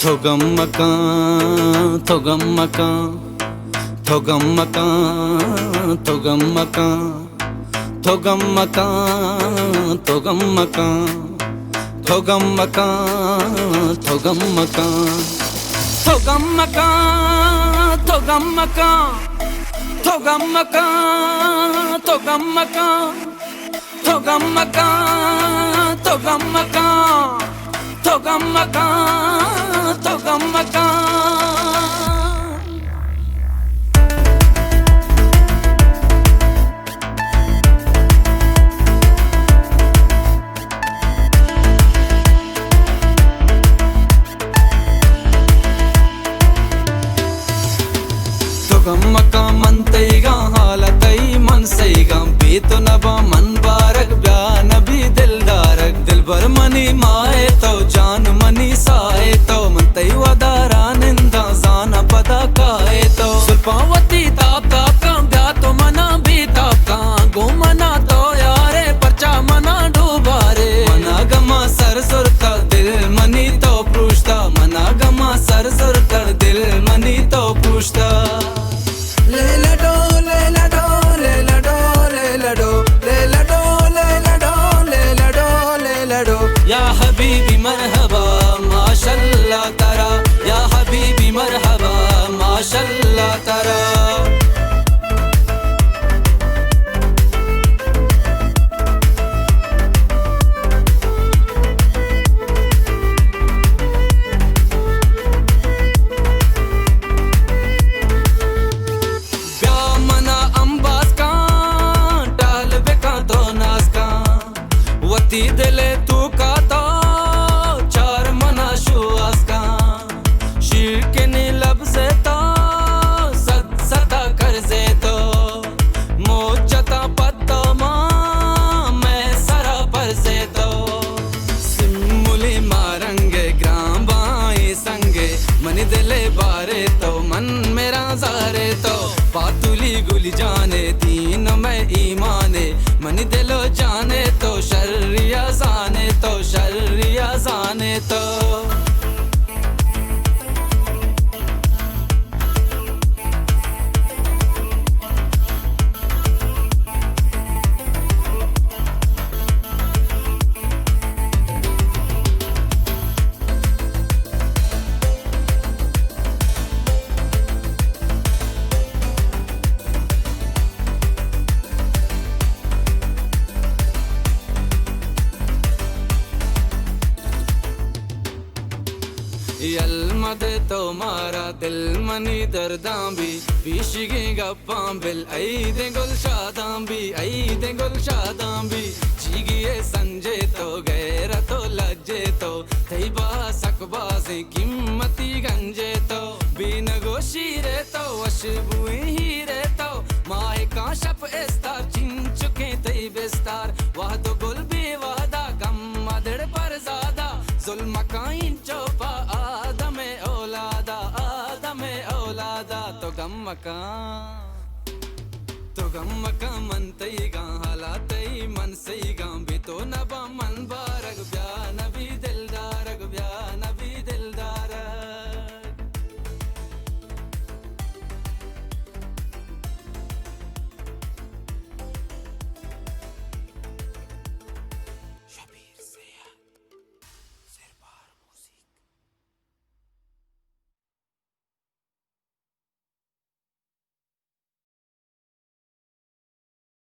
Thogamaka, Thogamaka, Thogamaka, Thogamaka, Thogamaka, Thogamaka, Thogamaka, Thogamaka, Thogamaka, Thogamaka, Thogamaka, Thogamaka, Thogamaka, Thogamaka, Thogamaka, Thogamaka. Thogamaka mantaiga halatai mansaiga beto naba man barak bya nabi dildarak dilbar mani maaye to jaan mani saaye to mantai wadara ninda zana pada kaaye to sulpavati taap taap ka bya to mana bhi taap ka go mana to yaare parcha mana dubare mana gama sar sur ka dil mani to pushta mana gama sar sur ka dil mani to pushta या हबीबी मरहबा माशल्लाह तारा या हबीबी मरहबा माशल्लाह तारा दिले तू का तो चार मना शुआस का शीर के नीलब से तो सत सता कर से तो मोचता पत्तो माँ मैं सरा पर से तो सिमुली मारंगे ग्राम बाई संगे मनी दिले बारे तो मन मेरा जारे तो पातुली गुली जाने दीन में ईमाने मनी दिलो जाने तो शर्रिया जाने तो शर्रिया जाने तो यलमद तो मारा दिल मनी दर्दां भी पीशगी गप्पां बिल आई दे गुलशादां भी जीगिए संजे तो गैर तो लज्जे तो थैबा सकबाज़े कीमती गंजे तो बिन गोशीरे तो अशबुई हीरे तो माए का शप इस्तार चिन चुके तई बिस्तार वाह तो गुल भी वादा गम मदड़ पर ज़्यादा जुल्म का इंचोपा आदमे औलादा तो गम्मका मनतई गा हालातई मन सई गा भी तो न